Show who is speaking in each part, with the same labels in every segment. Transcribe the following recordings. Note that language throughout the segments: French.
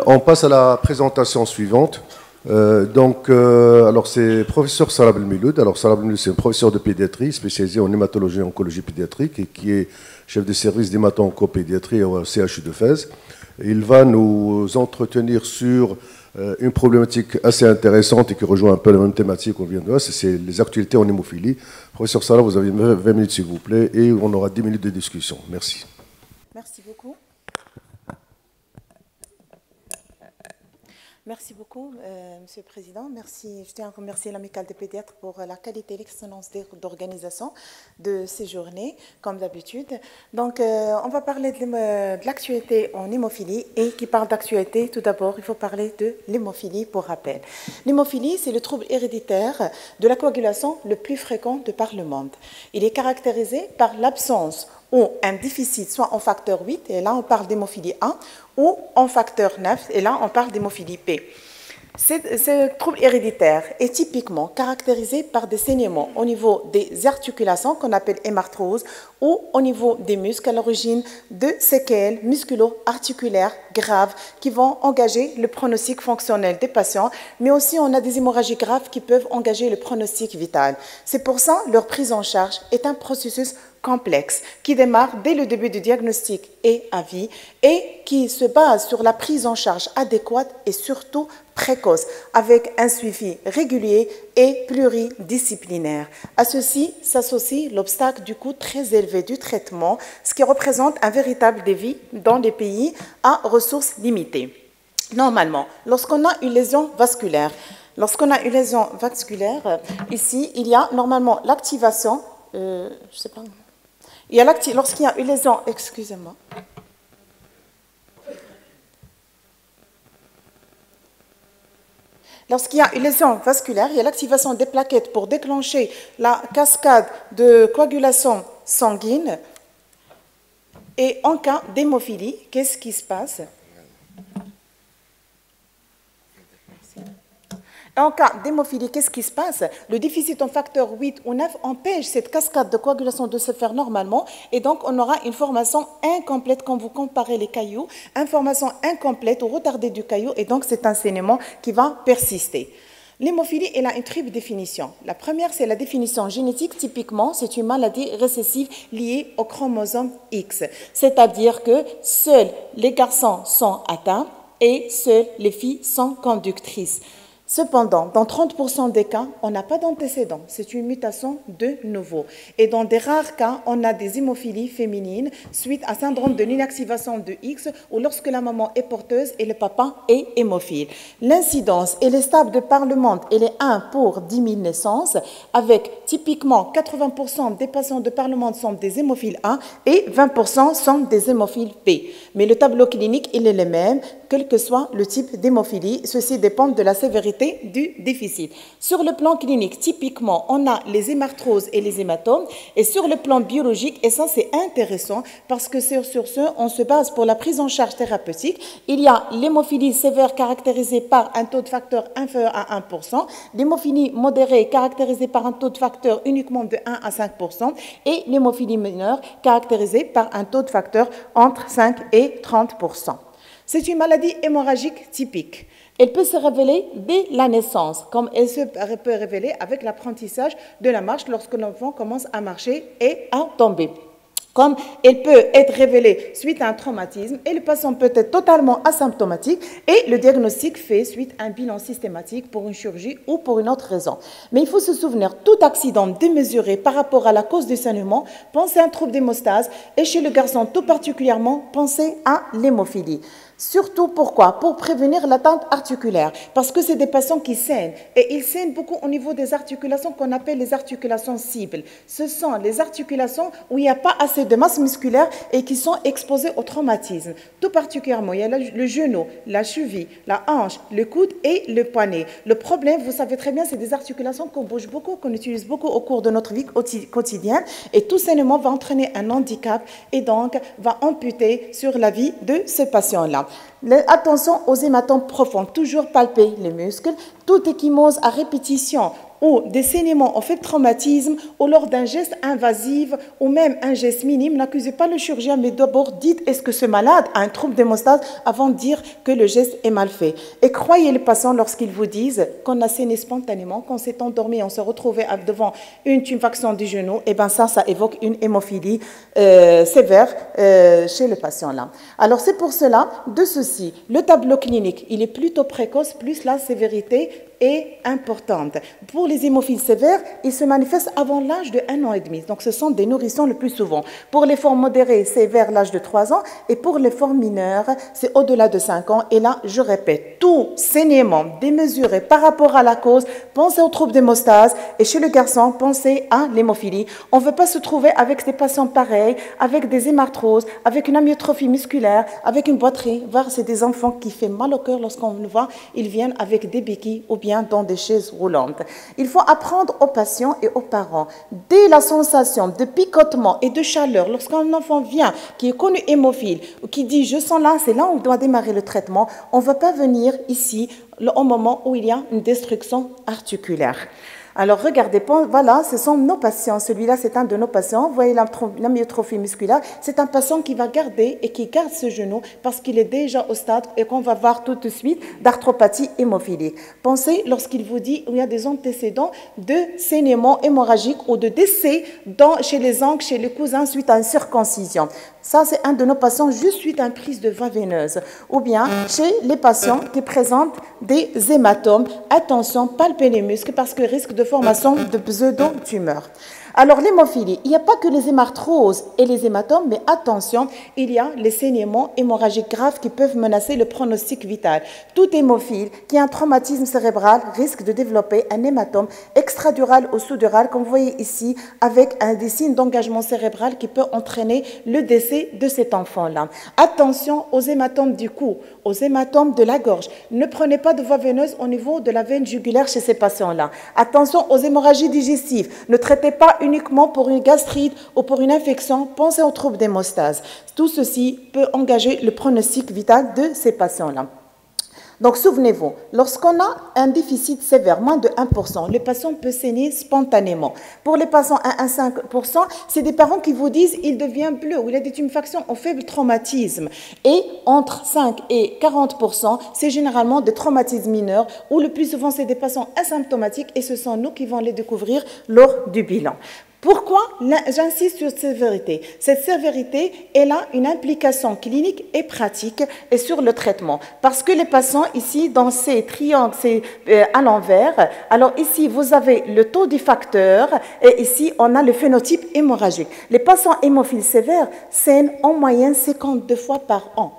Speaker 1: On passe à la présentation suivante. Alors c'est professeur Salah Belmiloud. Alors Salah Belmiloud, c'est un professeur de pédiatrie spécialisé en hématologie et oncologie pédiatrique et qui est chef de service d'hémato-oncopédiatrie au CHU de Fès. Il va nous entretenir sur une problématique assez intéressante et qui rejoint un peu la même thématique qu'on vient de voir, c'est les actualités en hémophilie. Professeur Salah, vous avez 20 minutes s'il vous plaît et on aura 10 minutes de discussion. Merci.
Speaker 2: Merci beaucoup. Merci beaucoup, Monsieur le Président. Merci. Je tiens à remercier l'Amicale des pédiatres pour la qualité et l'excellence d'organisation de ces journées, comme d'habitude. Donc, on va parler de l'actualité en hémophilie. Et qui parle d'actualité, tout d'abord, il faut parler de l'hémophilie pour rappel. L'hémophilie, c'est le trouble héréditaire de la coagulation le plus fréquent de par le monde. Il est caractérisé par l'absence ou un déficit, soit en facteur 8, et là on parle d'hémophilie A, ou en facteur 9, et là on parle d'hémophilie P. Ce trouble héréditaire est typiquement caractérisé par des saignements au niveau des articulations qu'on appelle hémarthrose ou au niveau des muscles à l'origine de séquelles musculo-articulaires graves qui vont engager le pronostic fonctionnel des patients, mais aussi on a des hémorragies graves qui peuvent engager le pronostic vital. C'est pour ça que leur prise en charge est un processus complexe qui démarre dès le début du diagnostic et à vie et qui se base sur la prise en charge adéquate et surtout précoce avec un suivi régulier et pluridisciplinaire. À ceci s'associe l'obstacle du coût très élevé du traitement, ce qui représente un véritable défi dans les pays à ressources limitées. Normalement, lorsqu'on a une lésion vasculaire, ici, il y a normalement l'activation, lorsqu'il y a une lésion, excusez-moi. Lorsqu'il y a une lésion vasculaire, il y a l'activation des plaquettes pour déclencher la cascade de coagulation sanguine. Et en cas d'hémophilie, qu'est-ce qui se passe? En cas d'hémophilie, qu'est-ce qui se passe? Le déficit en facteur 8 ou 9 empêche cette cascade de coagulation de se faire normalement et donc on aura une formation incomplète quand vous comparez les cailloux, information incomplète ou retardée du caillou et donc c'est un saignement qui va persister. L'hémophilie, elle a une triple définition. La première, c'est la définition génétique. Typiquement, c'est une maladie récessive liée au chromosome X. C'est-à-dire que seuls les garçons sont atteints et seules les filles sont conductrices. Cependant, dans 30% des cas, on n'a pas d'antécédent. C'est une mutation de nouveau. Et dans des rares cas, on a des hémophilies féminines suite à syndrome de l'inactivation de X ou lorsque la maman est porteuse et le papa est hémophile. L'incidence, elle est stable de par le monde. Elle est 1 pour 10 000 naissances avec typiquement 80% des patients de par le monde sont des hémophiles A et 20% sont des hémophiles P. Mais le tableau clinique, il est le même, quel que soit le type d'hémophilie. Ceci dépend de la sévérité du déficit. Sur le plan clinique, typiquement, on a les hémarthroses et les hématomes. Et sur le plan biologique, et ça c'est intéressant parce que sur ce, on se base pour la prise en charge thérapeutique. Il y a l'hémophilie sévère caractérisée par un taux de facteur inférieur à 1%, l'hémophilie modérée caractérisée par un taux de facteur uniquement de 1 à 5% et l'hémophilie mineure caractérisée par un taux de facteur entre 5 et 30%. C'est une maladie hémorragique typique. Elle peut se révéler dès la naissance, comme elle se peut révéler avec l'apprentissage de la marche lorsque l'enfant commence à marcher et à tomber. Comme elle peut être révélée suite à un traumatisme et le patient peut être totalement asymptomatique et le diagnostic fait suite à un bilan systématique pour une chirurgie ou pour une autre raison. Mais il faut se souvenir, tout accident démesuré par rapport à la cause du saignement, pensez à un trouble d'hémostase et chez le garçon tout particulièrement, pensez à l'hémophilie. Surtout pourquoi? Pour prévenir l'atteinte articulaire. Parce que c'est des patients qui saignent. Et ils saignent beaucoup au niveau des articulations qu'on appelle les articulations cibles. Ce sont les articulations où il n'y a pas assez de masse musculaire et qui sont exposées au traumatisme. Tout particulièrement, il y a le genou, la cheville, la hanche, le coude et le poignet. Le problème, vous savez très bien, c'est des articulations qu'on bouge beaucoup, qu'on utilise beaucoup au cours de notre vie quotidienne. Et tout saignement va entraîner un handicap et donc va amputer sur la vie de ce patient-là. Attention aux hématomes profonds, toujours palper les muscles. Toute échymose à répétition ou des saignements au fait de traumatisme ou lors d'un geste invasif ou même un geste minime, n'accusez pas le chirurgien, mais d'abord dites est-ce que ce malade a un trouble d'hémostase avant de dire que le geste est mal fait. Et croyez les patients lorsqu'ils vous disent qu'on a saigné spontanément, qu'on s'est endormi, on s'est retrouvé devant une tuméfaction du genou, et bien ça évoque une hémophilie sévère chez le patient là. Alors c'est pour cela, de ceci, le tableau clinique, il est plutôt précoce, plus la sévérité est importante. Pour les hémophiles sévères, ils se manifestent avant l'âge de 1 an et demi. Donc, ce sont des nourrissons le plus souvent. Pour les formes modérées, c'est vers l'âge de 3 ans. Et pour les formes mineures, c'est au-delà de 5 ans. Et là, je répète, tout saignement démesuré par rapport à la cause, pensez aux troubles d'hémostase. Et chez le garçon, pensez à l'hémophilie. On ne veut pas se trouver avec des patients pareils, avec des hémarthroses, avec une amyotrophie musculaire, avec une boiterie. Voir, c'est des enfants qui font mal au cœur lorsqu'on le voit. Ils viennent avec des béquilles ou bien dans des chaises roulantes. Il faut apprendre aux patients et aux parents, dès la sensation de picotement et de chaleur, lorsqu'un enfant vient, qui est connu hémophile, ou qui dit « je sens là, c'est là où on doit démarrer le traitement », on ne va pas venir ici au moment où il y a une destruction articulaire. Alors, regardez, voilà, ce sont nos patients. Celui-là, c'est un de nos patients. Vous voyez l'amyotrophie musculaire. C'est un patient qui va garder et qui garde ce genou parce qu'il est déjà au stade et qu'on va voir tout de suite d'arthropathie hémophilique. Pensez lorsqu'il vous dit qu'il y a des antécédents de saignement hémorragique ou de décès chez les oncles, chez les cousins suite à une circoncision. Ça, c'est un de nos patients juste suite à une prise de voie veineuse. Ou bien chez les patients qui présentent des hématomes. Attention, palpez les muscles parce que risque de formation de pseudo-tumeurs. Alors, l'hémophilie, il n'y a pas que les hémarthroses et les hématomes, mais attention, il y a les saignements hémorragiques graves qui peuvent menacer le pronostic vital. Tout hémophile qui a un traumatisme cérébral risque de développer un hématome extradural ou sous-dural, comme vous voyez ici, avec des signes d'engagement cérébral qui peut entraîner le décès de cet enfant-là. Attention aux hématomes du cou, aux hématomes de la gorge. Ne prenez pas de voie veineuse au niveau de la veine jugulaire chez ces patients-là. Attention aux hémorragies digestives. Ne traitez pas uniquement pour une gastrite ou pour une infection, pensez aux troubles d'hémostase. Tout ceci peut engager le pronostic vital de ces patients-là. Donc, souvenez-vous, lorsqu'on a un déficit sévère, moins de 1%, le patient peut saigner spontanément. Pour les patients à 1,5%, c'est des parents qui vous disent il devient bleu ou il a des tuméfactions au faible traumatisme. Et entre 5 et 40%, c'est généralement des traumatismes mineurs où le plus souvent, c'est des patients asymptomatiques et ce sont nous qui allons les découvrir lors du bilan. Pourquoi j'insiste sur cette sévérité? Cette sévérité, elle a une implication clinique et pratique et sur le traitement. Parce que les patients ici, dans ces triangles, c'est à l'envers. Alors ici, vous avez le taux du facteur et ici, on a le phénotype hémorragique. Les patients hémophiles sévères saignent en moyenne 52 fois par an.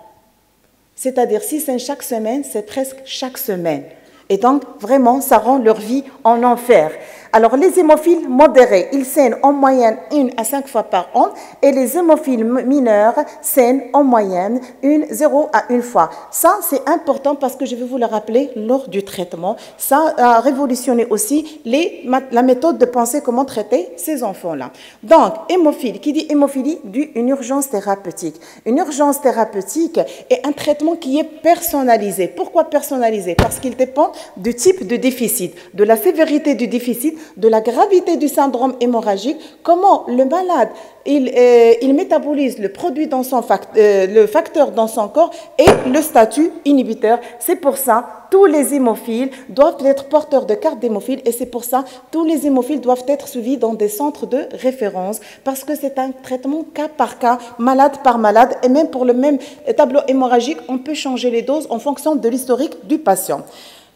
Speaker 2: C'est-à-dire, si c'est chaque semaine, c'est presque chaque semaine. Et donc, vraiment, ça rend leur vie en enfer. Alors, les hémophiles modérés, ils saignent en moyenne 1 à 5 fois par an et les hémophiles mineurs saignent en moyenne 0 à 1 fois. Ça, c'est important parce que je vais vous le rappeler lors du traitement. Ça a révolutionné aussi la méthode de penser comment traiter ces enfants-là. Donc, hémophile, qui dit hémophilie, dit une urgence thérapeutique. Une urgence thérapeutique est un traitement qui est personnalisé. Pourquoi personnalisé? Parce qu'il dépend du type de déficit, de la sévérité du déficit, de la gravité du syndrome hémorragique, comment le malade il métabolise le produit dans le facteur dans son corps et le statut inhibiteur. C'est pour ça tous les hémophiles doivent être porteurs de carte d'hémophile et c'est pour ça tous les hémophiles doivent être suivis dans des centres de référence parce que c'est un traitement cas par cas, malade par malade et même pour le même tableau hémorragique, on peut changer les doses en fonction de l'historique du patient.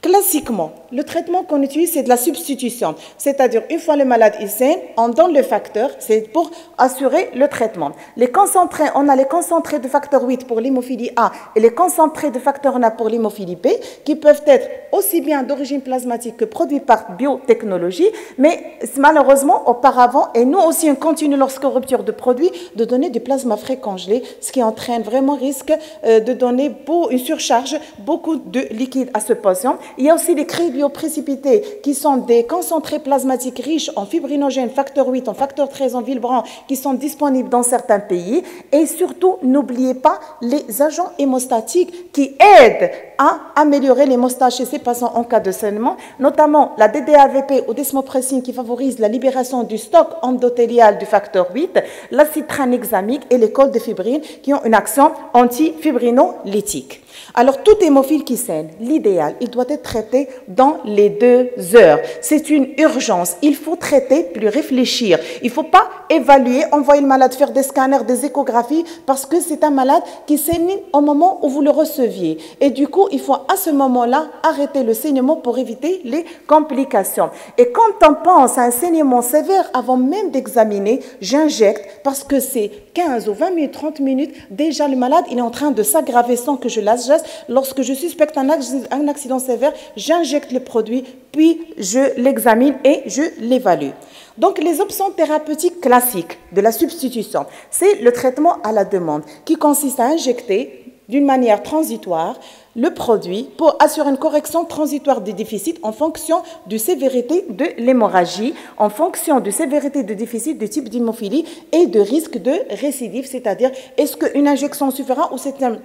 Speaker 2: Classiquement, le traitement qu'on utilise, c'est de la substitution. C'est-à-dire, une fois le malade il saigne, on donne le facteur, c'est pour assurer le traitement. Les concentrés, on a les concentrés de facteur 8 pour l'hémophilie A et les concentrés de facteur A pour l'hémophilie B, qui peuvent être aussi bien d'origine plasmatique que produits par biotechnologie, mais malheureusement, auparavant, et nous aussi, on continue lorsque rupture de produit, de donner du plasma frais congelé, ce qui entraîne vraiment risque de donner une surcharge, beaucoup de liquide à ce patient. Il y a aussi les crayons nucléoprécipités qui sont des concentrés plasmatiques riches en fibrinogènes, facteur 8, en facteur 13, en Villebrand, qui sont disponibles dans certains pays. Et surtout, n'oubliez pas les agents hémostatiques qui aident à améliorer l'hémostase chez ces patients en cas de saignement, notamment la DDAVP ou desmopressine qui favorise la libération du stock endothélial du facteur 8, l'acide tranexamique et les coldefibrine qui ont une action antifibrinolytique. Alors, tout hémophile qui saigne, l'idéal, il doit être traité dans les 2 heures. C'est une urgence. Il faut traiter, plus réfléchir. Il ne faut pas évaluer, envoyer le malade faire des scanners, des échographies, parce que c'est un malade qui saigne au moment où vous le receviez. Et du coup, il faut à ce moment-là arrêter le saignement pour éviter les complications. Et quand on pense à un saignement sévère, avant même d'examiner, j'injecte, parce que c'est 15 ou 20 minutes, 30 minutes, déjà le malade, il est en train de s'aggraver sans que je l'agisse. Lorsque je suspecte un accident sévère, j'injecte le produit, puis je l'examine et je l'évalue. Donc, les options thérapeutiques classiques de la substitution, c'est le traitement à la demande, qui consiste à injecter d'une manière transitoire le produit pour assurer une correction transitoire des déficits en fonction de sévérité de l'hémorragie, en fonction de sévérité de déficit, de type d'hémophilie et de risque de récidive, c'est-à-dire est-ce qu'une injection suffira ou c'est une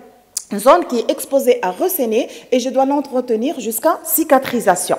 Speaker 2: zone qui est exposée à ressaigner et je dois l'entretenir jusqu'à cicatrisation.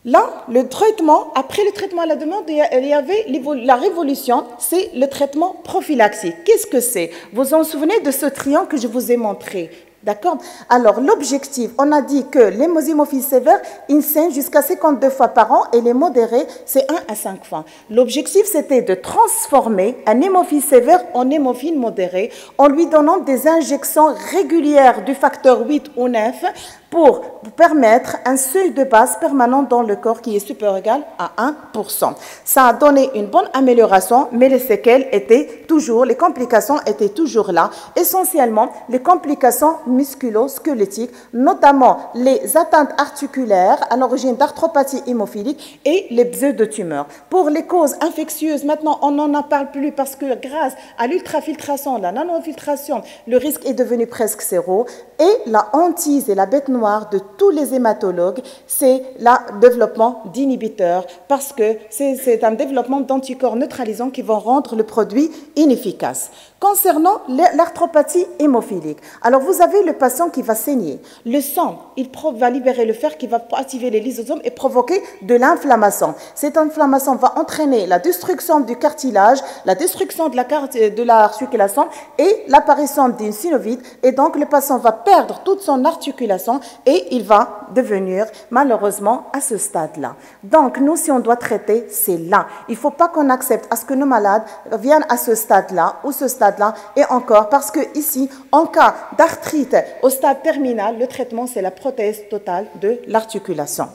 Speaker 2: Là, le traitement, après le traitement à la demande, il y avait la révolution, c'est le traitement prophylaxique. Qu'est-ce que c'est? Vous vous en souvenez de ce triangle que je vous ai montré? D'accord? Alors, l'objectif, on a dit que les hémophiles sévères, ils saignent jusqu'à 52 fois par an et les modérés, c'est 1 à 5 fois. L'objectif, c'était de transformer un hémophile sévère en hémophile modéré en lui donnant des injections régulières du facteur 8 ou 9 pour permettre un seuil de base permanent dans le corps qui est supérieur ou égal à 1%. Ça a donné une bonne amélioration, mais les séquelles étaient toujours, les complications étaient toujours là, essentiellement les complications musculo-squelettiques, notamment les atteintes articulaires à l'origine d'arthropathie hémophilique et les pseudotumeurs. Pour les causes infectieuses, maintenant on n'en parle plus parce que grâce à l'ultrafiltration, la nanofiltration, le risque est devenu presque zéro et la hantise et la bête noire de tous les hématologues, c'est le développement d'inhibiteurs parce que c'est un développement d'anticorps neutralisants qui vont rendre le produit inefficace. Concernant l'arthropathie hémophilique, alors vous avez le patient qui va saigner. Le sang, il va libérer le fer qui va activer les lysosomes et provoquer de l'inflammation. Cette inflammation va entraîner la destruction du cartilage, la destruction de l'articulation et l'apparition d'une synovite. Et donc, le patient va perdre toute son articulation et il va devenir, malheureusement, à ce stade-là. Donc, nous, si on doit traiter, c'est là. Il ne faut pas qu'on accepte à ce que nos malades viennent à ce stade-là ou ce stade-là et encore parce que ici, en cas d'arthrite au stade terminal, le traitement, c'est la prothèse totale de l'articulation.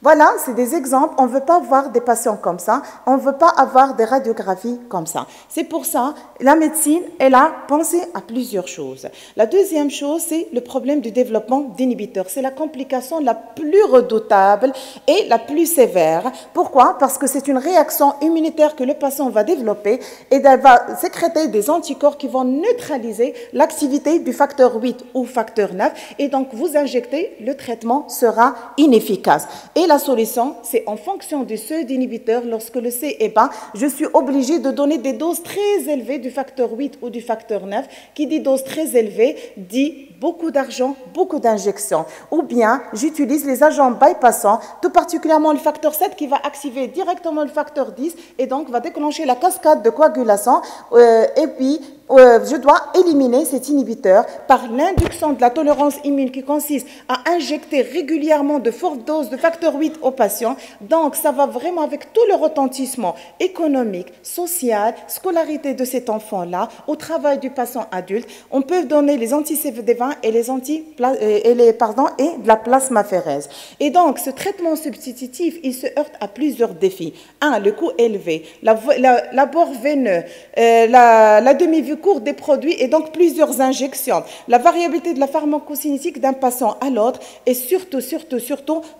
Speaker 2: Voilà, c'est des exemples. On ne veut pas voir des patients comme ça. On ne veut pas avoir des radiographies comme ça. C'est pour ça, la médecine, elle a pensé à plusieurs choses. La deuxième chose, c'est le problème du développement d'inhibiteurs. C'est la complication la plus redoutable et la plus sévère. Pourquoi? Parce que c'est une réaction immunitaire que le patient va développer et elle va sécréter des anticorps qui vont neutraliser l'activité du facteur 8 ou facteur 9. Et donc, vous injectez, le traitement sera inefficace. Et la solution, c'est en fonction du seuil d'inhibiteur, lorsque le C est bas, je suis obligé de donner des doses très élevées du facteur 8 ou du facteur 9. Qui dit dose très élevée, dit beaucoup d'argent, beaucoup d'injections. Ou bien, j'utilise les agents bypassants, tout particulièrement le facteur 7 qui va activer directement le facteur 10 et donc va déclencher la cascade de coagulation. Et puis, je dois éliminer cet inhibiteur par l'induction de la tolérance immune qui consiste à injecter régulièrement de fortes doses de facteur 8 aux patients. Donc, ça va vraiment avec tout le retentissement économique, social, scolarité de cet enfant-là, au travail du patient adulte. On peut donner les anti-CV20 et de la plasmaférèse. Et donc, ce traitement substitutif, il se heurte à plusieurs défis. Un, le coût élevé, l'abord veineux, la demi-vue courte des produits et donc plusieurs injections, la variabilité de la pharmacocinétique d'un patient à l'autre et surtout,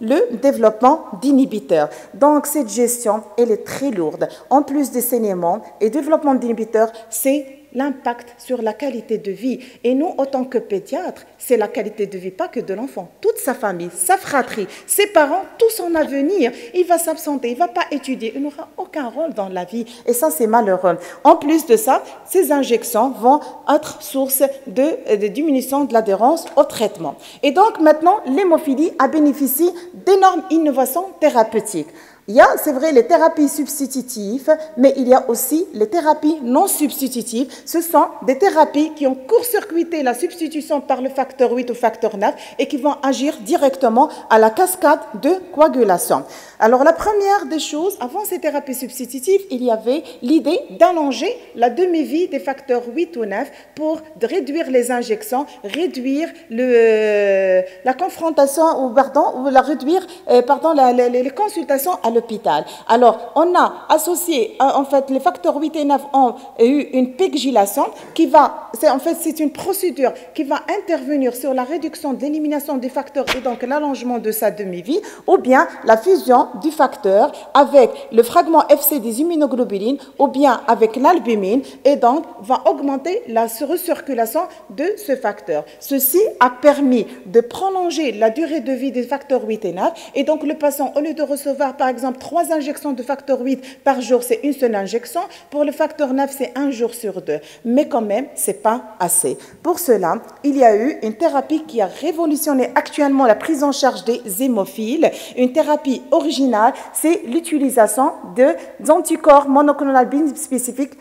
Speaker 2: le développement d'inhibiteurs. Donc, cette gestion, elle est très lourde. En plus des saignements et développement d'inhibiteurs, c'est l'impact sur la qualité de vie. Et nous, en tant que pédiatres, c'est la qualité de vie, pas que de l'enfant, toute sa famille, sa fratrie, ses parents, tout son avenir. Il va s'absenter, il ne va pas étudier, il n'aura aucun rôle dans la vie. Et ça, c'est malheureux. En plus de ça, ces injections vont être source de diminution de l'adhérence au traitement. Et donc, maintenant, l'hémophilie a bénéficié d'énormes innovations thérapeutiques. Il y a, c'est vrai, les thérapies substitutives, mais il y a aussi les thérapies non substitutives. Ce sont des thérapies qui ont court-circuité la substitution par le facteur 8 ou facteur 9 et qui vont agir directement à la cascade de coagulation. Alors, la première des choses, avant ces thérapies substitutives, il y avait l'idée d'allonger la demi-vie des facteurs 8 ou 9 pour réduire les injections, réduire la confrontation, ou réduire les consultations à l'hôpital. Alors, on a associé, en fait, les facteurs 8 et 9 ont eu une pégylation qui va, c'est une procédure qui va intervenir sur la réduction de l'élimination des facteurs et donc l'allongement de sa demi-vie, ou bien la fusion du facteur avec le fragment FC des immunoglobulines, ou bien avec l'albumine, et donc va augmenter la recirculation de ce facteur. Ceci a permis de prolonger la durée de vie des facteurs 8 et 9, et donc le patient, au lieu de recevoir par exemple 3 injections de facteur 8 par jour, c'est une seule injection. Pour le facteur 9, c'est 1 jour sur 2. Mais quand même, ce n'est pas assez. Pour cela, il y a eu une thérapie qui a révolutionné actuellement la prise en charge des hémophiles. Une thérapie originale, c'est l'utilisation des anticorps monoclonal bispécifiques,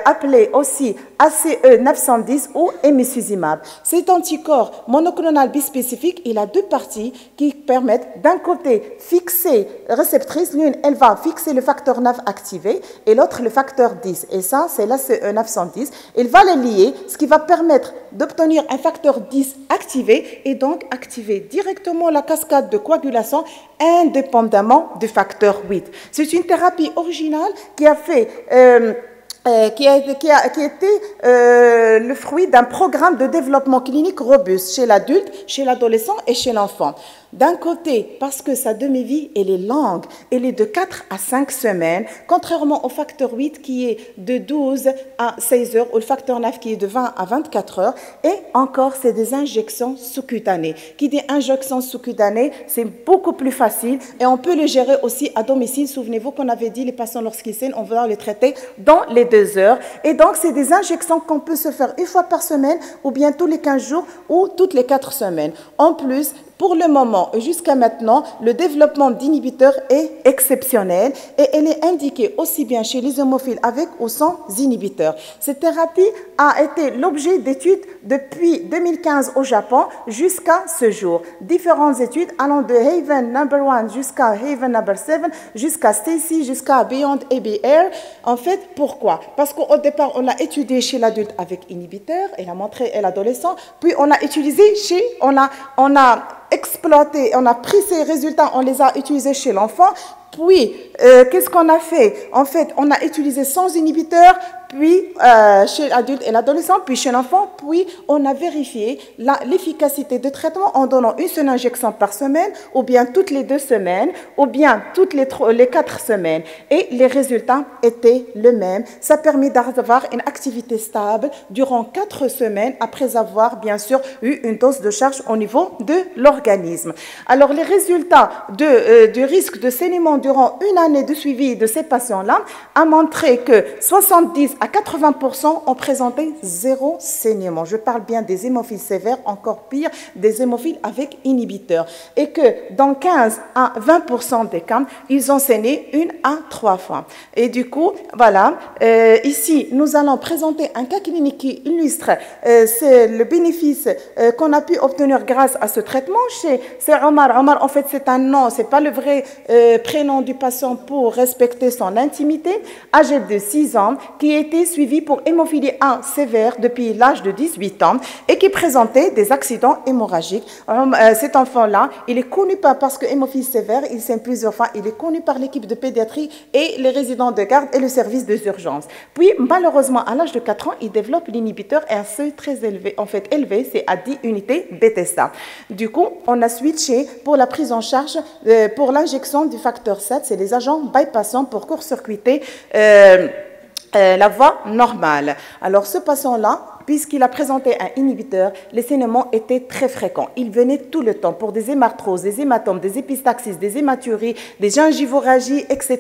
Speaker 2: appelés aussi ACE 910 ou emicizumab. Cet anticorps monoclonal bispécifique, il a 2 parties qui permettent d'un côté fixer réceptrice. L'une, elle va fixer le facteur 9 activé et l'autre le facteur 10. Et ça, c'est l'ACE 910. Il va les lier, ce qui va permettre d'obtenir un facteur 10 activé et donc activer directement la cascade de coagulation indépendamment du facteur 8. C'est une thérapie originale qui a fait... qui était le fruit d'un programme de développement clinique robuste chez l'adulte, chez l'adolescent et chez l'enfant. D'un côté, parce que sa demi-vie, elle est longue, elle est de 4 à 5 semaines, contrairement au facteur 8 qui est de 12 à 16 heures, ou le facteur 9 qui est de 20 à 24 heures. Et encore, c'est des injections sous-cutanées. Qui dit injection sous-cutanée, c'est beaucoup plus facile et on peut le gérer aussi à domicile. Souvenez-vous qu'on avait dit les patients lorsqu'ils saignent, on va les traiter dans les 2 heures. Et donc, c'est des injections qu'on peut se faire 1 fois par semaine ou bien tous les 15 jours ou toutes les 4 semaines. En plus, pour le moment, jusqu'à maintenant, le développement d'inhibiteurs est exceptionnel et elle est indiquée aussi bien chez les hémophiles avec ou sans inhibiteurs. Cette thérapie a été l'objet d'études depuis 2015 au Japon jusqu'à ce jour. Différentes études allant de Haven No. 1 jusqu'à Haven No. 7, jusqu'à Stacy, jusqu'à Beyond ABR. En fait, pourquoi? Parce qu'au départ, on l'a étudié chez l'adulte avec inhibiteurs et l'a montré à l'adolescent, puis on l'a utilisé on a exploité, on a pris ces résultats, on les a utilisés chez l'enfant. Puis, qu'est-ce qu'on a fait? En fait, on a utilisé sans inhibiteur, puis chez l'adulte et l'adolescent, puis chez l'enfant, puis on a vérifié l'efficacité de traitement en donnant une seule injection par semaine, ou bien toutes les 2 semaines, ou bien toutes les 4 semaines. Et les résultats étaient les mêmes. Ça permet d'avoir une activité stable durant 4 semaines après avoir, bien sûr, eu une dose de charge au niveau de l'organisme. Alors, les résultats du risque de saignement durant une année de suivi de ces patients-là a montré que 70 à 80% ont présenté 0 saignement. Je parle bien des hémophiles sévères, encore pire, des hémophiles avec inhibiteurs. Et que dans 15 à 20% des cas, ils ont saigné 1 à 3 fois. Et du coup, voilà, ici, nous allons présenter un cas clinique qui illustre le bénéfice qu'on a pu obtenir grâce à ce traitement. C'est Omar. Omar, en fait, c'est un nom, c'est pas le vrai prénom du patient pour respecter son intimité, âgé de 6 ans, qui était suivi pour hémophilie 1 sévère depuis l'âge de 18 ans et qui présentait des accidents hémorragiques. Cet enfant-là, il est connu parce que hémophilie sévère, il saigne plusieurs fois, il est connu par l'équipe de pédiatrie et les résidents de garde et le service des urgences. Puis, malheureusement, à l'âge de 4 ans, il développe l'inhibiteur à un seuil très élevé, en fait élevé, c'est à 10 unités Bethesda. Du coup, on a switché pour la prise en charge, pour l'injection du facteur 7, c'est les agents bypassants pour court-circuiter la voie normale. Alors ce patient-là, puisqu'il a présenté un inhibiteur, les saignements étaient très fréquents. Il venait tout le temps pour des hémarthroses, des hématomes, des épistaxis, des hématuries, des gingivorragies, etc.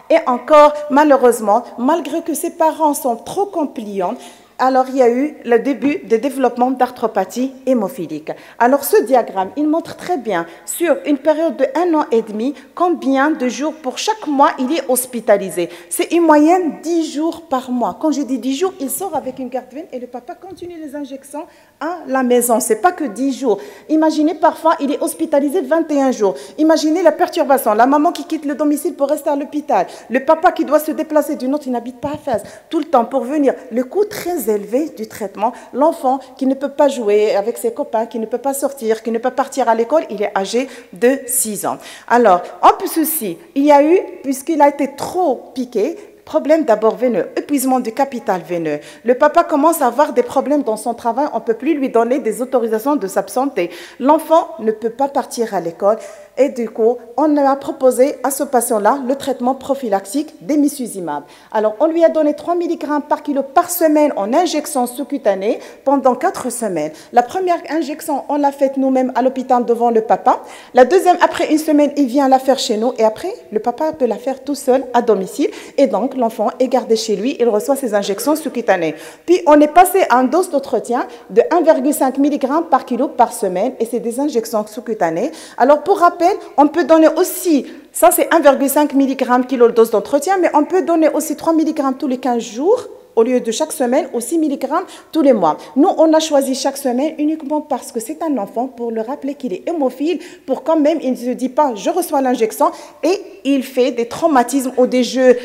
Speaker 2: Et encore, malheureusement, malgré que ses parents sont trop compliants, alors il y a eu le début de développement d'arthropathie hémophilique. Alors ce diagramme, il montre très bien sur une période de 1 an et demi combien de jours pour chaque mois il est hospitalisé. C'est une moyenne 10 jours par mois. Quand je dis 10 jours, il sort avec une garde veine et le papa continue les injections à la maison. Ce n'est pas que 10 jours. Imaginez parfois, il est hospitalisé 21 jours. Imaginez la perturbation, la maman qui quitte le domicile pour rester à l'hôpital, le papa qui doit se déplacer d'une autre, il n'habite pas à Fès, tout le temps pour venir. Le coût très élevé du traitement, l'enfant qui ne peut pas jouer avec ses copains, qui ne peut pas sortir, qui ne peut partir à l'école, il est âgé de 6 ans. Alors, en plus aussi, il y a eu, puisqu'il a été trop piqué, problème d'abord veineux, épuisement du capital veineux. Le papa commence à avoir des problèmes dans son travail, on ne peut plus lui donner des autorisations de s'absenter. L'enfant ne peut pas partir à l'école. Et du coup, on a proposé à ce patient-là le traitement prophylactique d'Emicizumab. Alors, on lui a donné 3 mg par kilo par semaine en injection sous-cutanée pendant 4 semaines. La première injection, on l'a faite nous-mêmes à l'hôpital devant le papa. La deuxième, après une semaine, il vient la faire chez nous. Et après, le papa peut la faire tout seul à domicile. Et donc, l'enfant est gardé chez lui. Il reçoit ses injections sous-cutanées. Puis, on est passé à une dose d'entretien de 1,5 mg par kilo par semaine. Et c'est des injections sous-cutanées. Alors, pour rappel, on peut donner aussi, ça c'est 1,5 mg kilo de dose d'entretien, mais on peut donner aussi 3 mg tous les 15 jours, au lieu de chaque semaine, ou 6 mg tous les mois. Nous, on a choisi chaque semaine uniquement parce que c'est un enfant, pour le rappeler qu'il est hémophile, pour quand même, il ne se dit pas, je reçois l'injection, et il fait des traumatismes ou des jeux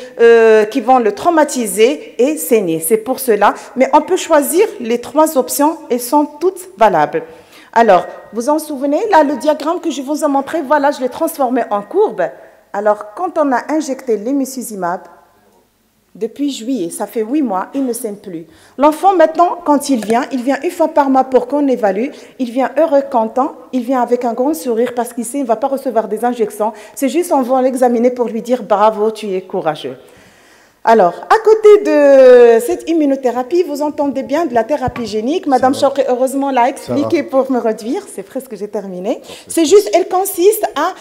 Speaker 2: qui vont le traumatiser et saigner. C'est pour cela. Mais on peut choisir les 3 options, elles sont toutes valables. Alors, vous en souvenez, là, le diagramme que je vous ai montré, voilà, je l'ai transformé en courbe. Alors, quand on a injecté l'Emicizumab, depuis juillet, ça fait 8 mois, il ne saigne plus. L'enfant, maintenant, quand il vient une fois par mois pour qu'on évalue, il vient heureux, content, il vient avec un grand sourire parce qu'il sait qu'il ne va pas recevoir des injections. C'est juste, on va l'examiner pour lui dire « bravo, tu es courageux ». Alors, à côté de cette immunothérapie, vous entendez bien de la thérapie génique. Madame Chokri, heureusement, l'a expliqué pour me réduire. C'est presque, j'ai terminé. C'est juste, elle consiste à,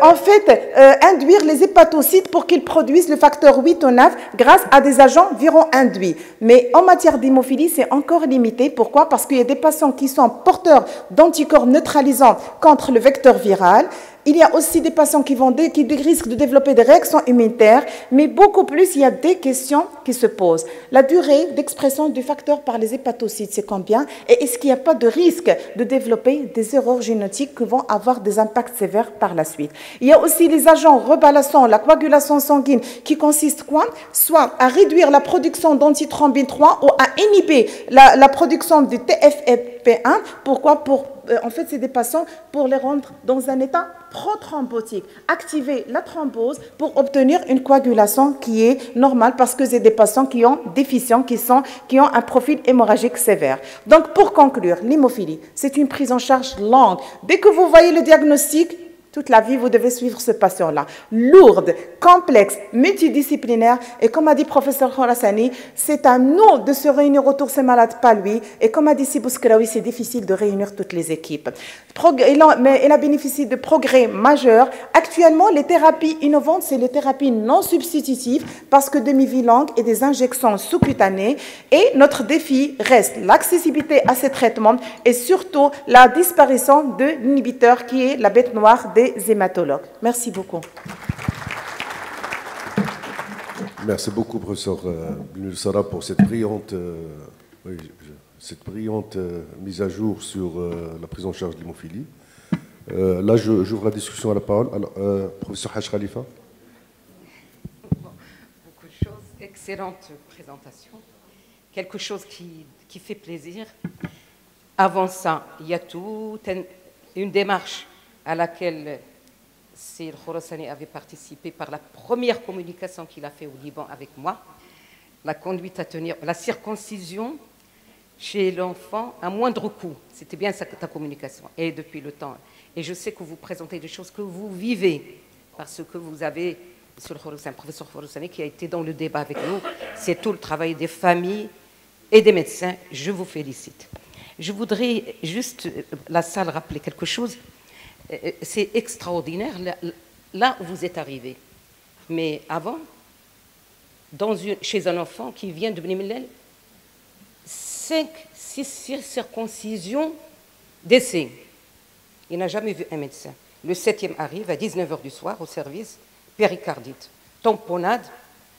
Speaker 2: en fait, induire les hépatocytes pour qu'ils produisent le facteur 8 ou 9 grâce à des agents viro-induits. Mais en matière d'hémophilie, c'est encore limité. Pourquoi? Parce qu'il y a des patients qui sont porteurs d'anticorps neutralisants contre le vecteur viral. Il y a aussi des patients qui risquent de développer des réactions immunitaires, mais beaucoup plus, il y a des questions qui se posent. La durée d'expression du facteur par les hépatocytes, c'est combien? Et est-ce qu'il n'y a pas de risque de développer des erreurs génétiques qui vont avoir des impacts sévères par la suite? Il y a aussi les agents rebalancants, la coagulation sanguine, qui consiste quoi? Soit à réduire la production d'antithrombine 3 ou à inhiber la production du TFP1. Pourquoi? En fait, c'est des patients pour les rendre dans un état prothrombotique, activer la thrombose pour obtenir une coagulation qui est normale parce que c'est des patients qui ont déficients, qui ont un profil hémorragique sévère. Donc, pour conclure, l'hémophilie, c'est une prise en charge longue. Dès que vous voyez le diagnostic, toute la vie, vous devez suivre ce patient-là. Lourde, complexe, multidisciplinaire. Et comme a dit le professeur Khorassani, c'est à nous de se réunir autour de ces malades, pas lui. Et comme a dit Sibou Skraoui, c'est difficile de réunir toutes les équipes. Mais il a bénéficié de progrès majeurs. Actuellement, les thérapies innovantes, c'est les thérapies non substitutives parce que demi-vie longue et des injections sous-cutanées. Et notre défi reste l'accessibilité à ces traitements et surtout la disparition de l'inhibiteur qui est la bête noire des hématologues. Merci beaucoup.
Speaker 1: Merci beaucoup, professeur Sarah, pour cette brillante mise à jour sur la prise en charge de l'hémophilie. Là, j'ouvre la discussion à la parole. Alors, professeur Haj Khalifa.
Speaker 3: Beaucoup de choses. Excellente présentation. Quelque chose qui fait plaisir. Avant ça, il y a toute une démarche à laquelle Sir Khorassani avait participé par la première communication qu'il a fait au Liban avec moi, la conduite à tenir, la circoncision chez l'enfant à moindre coût. C'était bien ça, ta communication, et depuis le temps. Et je sais que vous présentez des choses que vous vivez, parce que vous avez sur le professeur Khorossani, qui a été dans le débat avec nous. C'est tout le travail des familles et des médecins. Je vous félicite. Je voudrais juste, la salle, rappeler quelque chose. C'est extraordinaire, là où vous êtes arrivés. Mais avant, chez un enfant qui vient de Beni Mellel, 5, 6 circoncisions d'essai. Il n'a jamais vu un médecin. Le 7e arrive à 19 h du soir au service, péricardite, tamponnade,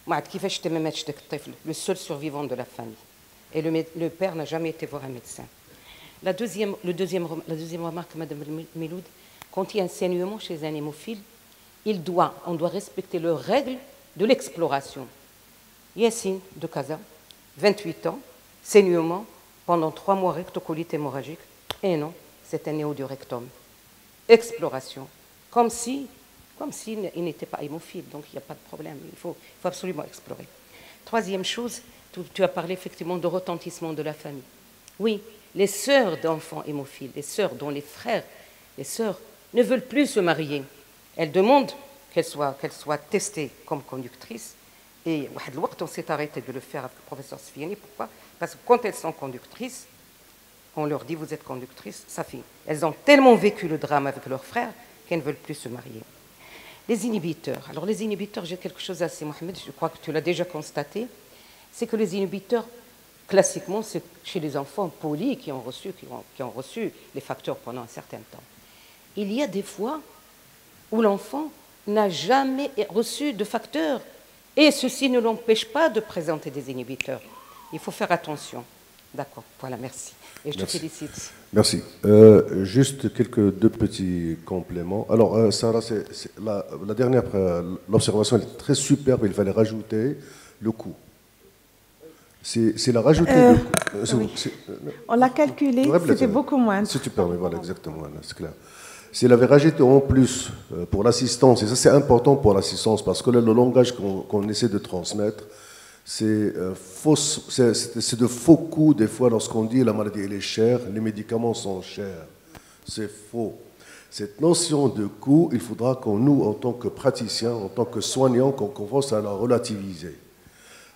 Speaker 3: le seul survivant de la famille. Et le père n'a jamais été voir un médecin. La deuxième remarque, Madame Meloud, quand il y a un saignement chez un hémophile, on doit respecter les règles de l'exploration. Yassine de Casa, 28 ans, saignement pendant 3 mois, rectocolite hémorragique, et non, c'est un néo du rectum. Exploration, comme s'il n'était pas hémophile, donc il n'y a pas de problème, il faut absolument explorer. Troisième chose, tu as parlé effectivement de retentissement de la famille. Oui, les sœurs d'enfants hémophiles, les sœurs dont les frères, les sœurs ne veulent plus se marier. Elles demandent qu'elles soient testées comme conductrices. Et on s'est arrêté de le faire avec le professeur Sfiani. Pourquoi? Parce que quand elles sont conductrices, on leur dit, vous êtes conductrice, ça fait. Elles ont tellement vécu le drame avec leurs frères qu'elles ne veulent plus se marier. Les inhibiteurs. Alors les inhibiteurs, j'ai quelque chose assez, Mohamed, je crois que tu l'as déjà constaté, c'est que les inhibiteurs, classiquement, c'est chez les enfants polis qui ont reçu les facteurs pendant un certain temps. Il y a des fois où l'enfant n'a jamais reçu de facteurs et ceci ne l'empêche pas de présenter des inhibiteurs. Il faut faire attention. D'accord, voilà, merci. Et je te félicite.
Speaker 1: Merci. Juste deux petits compléments. Alors, Sarah, la dernière, l'observation est très superbe, il fallait rajouter le coût. C'est la rajouter
Speaker 2: oui. On l'a calculé, c'était beaucoup moins.
Speaker 1: Si tu permets, voilà, exactement, c'est clair. S'il avait rajouté en plus pour l'assistance, et ça c'est important pour l'assistance, parce que là, le langage qu'on essaie de transmettre, c'est de faux coups des fois lorsqu'on dit la maladie elle est chère, les médicaments sont chers. C'est faux. Cette notion de coût, il faudra qu'on nous, en tant que praticiens, en tant que soignants, qu'on commence à la relativiser.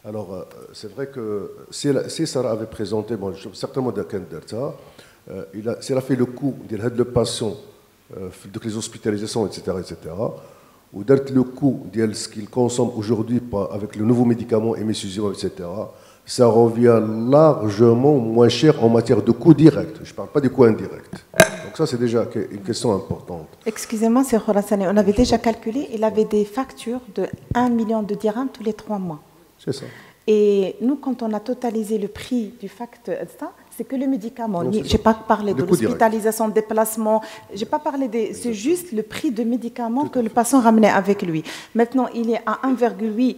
Speaker 1: Alors, c'est vrai que si Sarah avait présenté, bon, certainement d'Aken Derta, si elle a fait le coût de patient, donc les hospitalisations, etc., ou d'être le coût de ce qu'il consomme aujourd'hui avec le nouveau médicament émissivant, etc., ça revient largement moins cher en matière de coûts directs. Je ne parle pas des coûts indirects. Donc ça, c'est déjà une question importante.
Speaker 2: Excusez-moi, c'est Khorossani, on avait déjà calculé, il avait des factures de 1 million de dirhams tous les 3 mois.
Speaker 1: C'est ça.
Speaker 2: Et nous, quand on a totalisé le prix du facteur, c'est que le médicament. Je n'ai pas parlé de l'hospitalisation, de déplacement. Je n'ai pas parlé de... C'est juste le prix de médicaments que le patient ramenait avec lui. Maintenant, il est à 1,8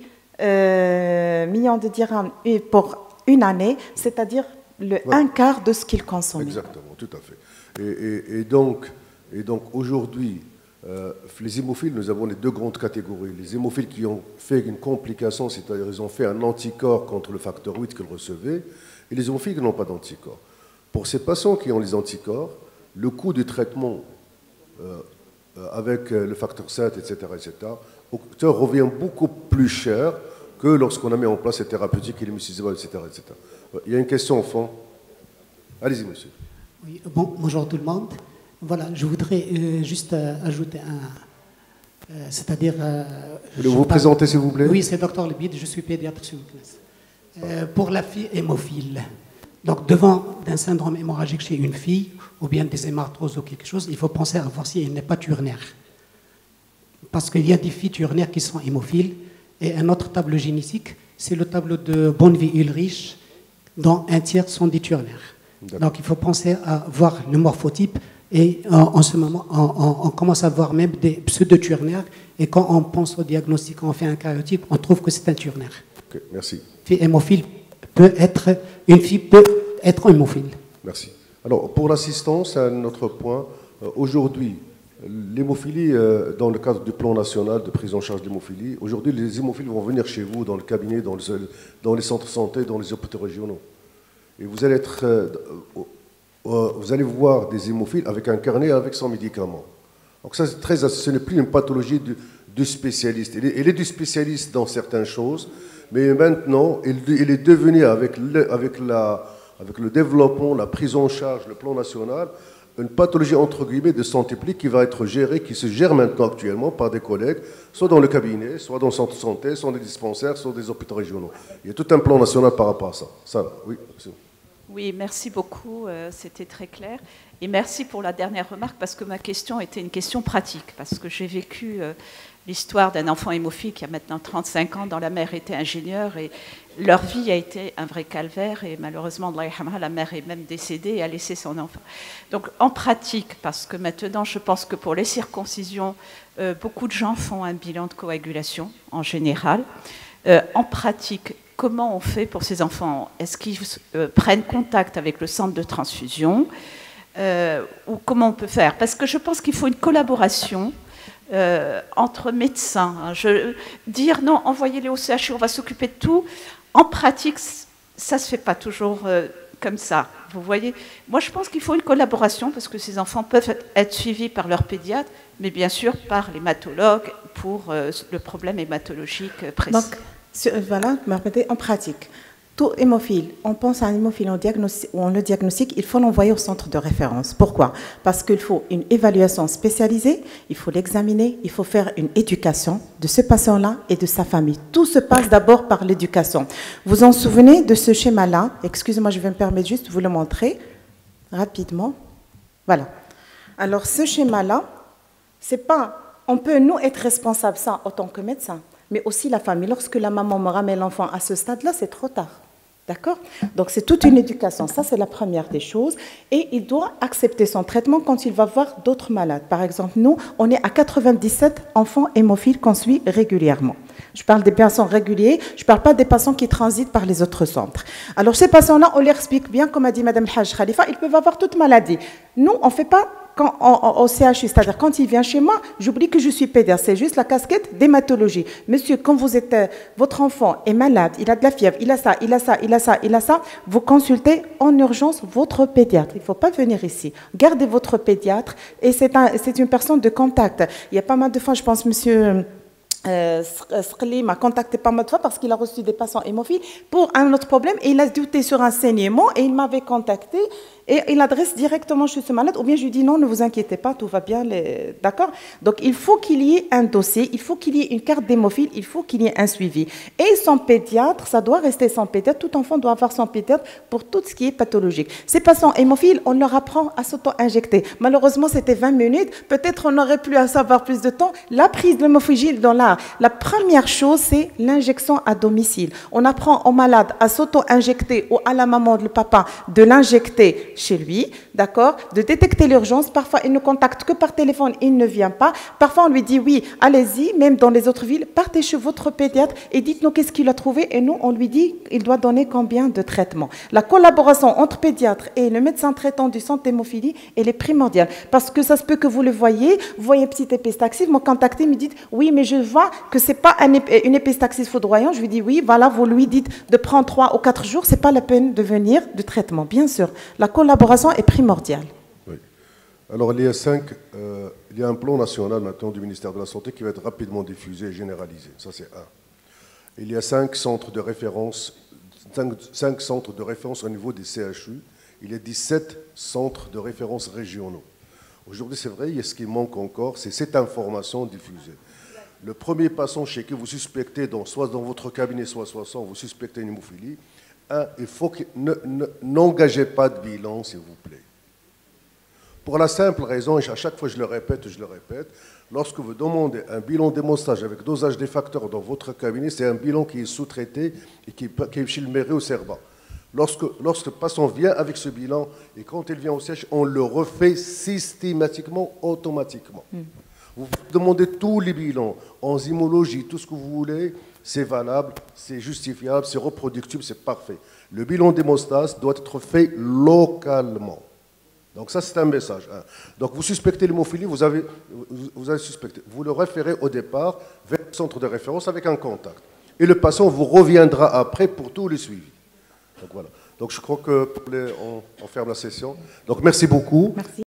Speaker 2: million de dirhams pour une année, c'est-à-dire un quart de ce qu'il consommait.
Speaker 1: Exactement, tout à fait. Et donc aujourd'hui, les hémophiles, nous avons les deux grandes catégories. Les hémophiles qui ont fait une complication, c'est-à-dire ils ont fait un anticorps contre le facteur 8 qu'ils recevaient, et les hémophiles qui n'ont pas d'anticorps. Pour ces patients qui ont les anticorps, le coût du traitement avec le facteur 7, etc., revient beaucoup plus cher que lorsqu'on a mis en place ces thérapeutiques et les mucizumab, etc., etc. Il y a une question au fond. Allez-y, monsieur.
Speaker 4: Oui, bon, bonjour tout le monde. Voilà, je voudrais juste ajouter c'est-à-dire...
Speaker 1: Vous vous présentez, s'il vous plaît?
Speaker 4: Oui, c'est Dr Lebide, je suis pédiatre sur une classe. Pour la fille hémophile, donc devant un syndrome hémorragique chez une fille, ou bien des hémarthroses ou quelque chose, il faut penser à voir si elle n'est pas turnaire. Parce qu'il y a des filles turnaires qui sont hémophiles, et un autre tableau génétique, c'est le tableau de Bonnevie-Ulrich, dont un tiers sont des turnaires. Donc il faut penser à voir le morphotype, et en ce moment, on commence à voir même des pseudo-turnaires, et quand on pense au diagnostic, quand on fait un karyotype, on trouve que c'est un turnaire.
Speaker 1: Ok, merci.
Speaker 4: Une fille peut être hémophile.
Speaker 1: Merci. Alors, pour l'assistance, c'est un autre point. Aujourd'hui, l'hémophilie, dans le cadre du plan national de prise en charge de l'hémophilie, aujourd'hui, les hémophiles vont venir chez vous, dans le cabinet, dans les centres de santé, dans les hôpitaux régionaux. Et vous allez voir des hémophiles avec un carnet avec son médicament. Donc ça, ce n'est plus une pathologie de du spécialiste. Il est du spécialiste dans certaines choses, mais maintenant, il est devenu, avec le développement, la prise en charge, le plan national, une pathologie entre guillemets de santé publique qui va être gérée, qui se gère maintenant actuellement par des collègues, soit dans le cabinet, soit dans le centre de santé, soit dans des dispensaires, soit des hôpitaux régionaux. Il y a tout un plan national par rapport à ça. Ça, oui.
Speaker 5: Oui, merci beaucoup, c'était très clair. Et merci pour la dernière remarque, parce que ma question était une question pratique, parce que j'ai vécu l'histoire d'un enfant hémophile qui a maintenant 35 ans, dont la mère était ingénieure, et leur vie a été un vrai calvaire, et malheureusement, la mère est même décédée et a laissé son enfant. Donc en pratique, parce que maintenant je pense que pour les circoncisions, beaucoup de gens font un bilan de coagulation en général. En pratique, comment on fait pour ces enfants? Est-ce qu'ils prennent contact avec le centre de transfusion ou comment on peut faire? Parce que je pense qu'il faut une collaboration entre médecins. Dire non, envoyez-les au CHU, on va s'occuper de tout. En pratique, ça ne se fait pas toujours comme ça. Vous voyez, moi je pense qu'il faut une collaboration parce que ces enfants peuvent être suivis par leur pédiatre, mais bien sûr par l'hématologue pour le problème hématologique précis.
Speaker 2: Donc, voilà, en pratique. Tout hémophile, on pense à un hémophile, on le diagnostique, il faut l'envoyer au centre de référence. Pourquoi? Parce qu'il faut une évaluation spécialisée, il faut l'examiner, il faut faire une éducation de ce patient-là et de sa famille. Tout se passe d'abord par l'éducation. Vous vous en souvenez de ce schéma-là? Excusez-moi, je vais me permettre juste de vous le montrer rapidement. Voilà. Alors, ce schéma-là, c'est pas... On peut, nous, être responsables, ça, en tant que médecin, mais aussi la famille. Lorsque la maman me ramène l'enfant à ce stade-là, c'est trop tard. D'accord? Donc, c'est toute une éducation. Ça, c'est la première des choses. Et il doit accepter son traitement quand il va voir d'autres malades. Par exemple, nous, on est à 97 enfants hémophiles qu'on suit régulièrement. Je parle des patients réguliers, je ne parle pas des patients qui transitent par les autres centres. Alors, ces patients-là, on leur explique bien, comme a dit Mme Haj Khalifa, ils peuvent avoir toute maladie. Nous, on ne fait pas au CHU, c'est-à-dire quand il vient chez moi, j'oublie que je suis pédiatre, c'est juste la casquette d'hématologie. Monsieur, quand vous êtes, votre enfant est malade, il a de la fièvre, il a ça, il a ça, il a ça, il a ça, vous consultez en urgence votre pédiatre. Il ne faut pas venir ici. Gardez votre pédiatre et c'est une personne de contact. Il y a pas mal de fois, je pense, monsieur... Srli m'a contacté pas mal de fois parce qu'il a reçu des patients hémophiles pour un autre problème et il a douté sur un saignement et il m'avait contacté et il adresse directement chez ce malade ou bien je lui dis non, ne vous inquiétez pas, tout va bien, d'accord? Donc il faut qu'il y ait un dossier, il faut qu'il y ait une carte d'hémophile, il faut qu'il y ait un suivi. Et son pédiatre, ça doit rester son pédiatre, tout enfant doit avoir son pédiatre pour tout ce qui est pathologique. Ces patients hémophiles, on leur apprend à s'auto-injecter. Malheureusement, c'était 20 minutes, peut-être on aurait pu avoir plus de temps. La prise de l'hémophile dans la première chose, c'est l'injection à domicile. On apprend au malade à s'auto-injecter ou à la maman, le papa, de l'injecter chez lui, d'accord, de détecter l'urgence. Parfois, il ne contacte que par téléphone, il ne vient pas. Parfois, on lui dit oui, allez-y, même dans les autres villes, partez chez votre pédiatre et dites-nous qu'est-ce qu'il a trouvé. Et nous, on lui dit il doit donner combien de traitements. La collaboration entre pédiatre et le médecin traitant du centre d'hémophilie, elle est primordiale. Parce que ça se peut que vous le voyez, vous voyez un petit épistaxis, vous me contactez, me dites oui, mais je vois que ce n'est pas une épistaxis foudroyante. Je lui dis oui, voilà, vous lui dites de prendre 3 ou 4 jours, ce n'est pas la peine de venir du traitement. Bien sûr, la collaboration est primordiale.
Speaker 1: Oui. Alors, il y a un plan national maintenant du ministère de la Santé qui va être rapidement diffusé et généralisé. Ça, c'est un. Il y a 5 centres de référence, 5 centres de référence au niveau des CHU. Il y a 17 centres de référence régionaux. Aujourd'hui, c'est vrai, ce qui manque encore, c'est cette information diffusée. Le premier patient chez qui vous suspectez, soit dans votre cabinet, soit sans, vous suspectez une hémophilie, il faut que n'engagez pas de bilan, s'il vous plaît. Pour la simple raison, et à chaque fois je le répète, lorsque vous demandez un bilan d'hémostase avec dosage des facteurs dans votre cabinet, c'est un bilan qui est sous-traité et qui est chez le mairie au CERBA. Lorsque le patient vient avec ce bilan, et quand il vient au CH, on le refait systématiquement, automatiquement. Vous demandez tous les bilans, enzymologie, tout ce que vous voulez, c'est valable, c'est justifiable, c'est reproductible, c'est parfait. Le bilan d'hémostase doit être fait localement. Donc ça, c'est un message. Donc vous suspectez l'hémophilie, vous avez suspecté. Vous le référez au départ vers le centre de référence avec un contact. Et le patient vous reviendra après pour tous les suivis. Donc voilà. Donc je crois qu'on ferme la session. Donc merci beaucoup.
Speaker 2: Merci.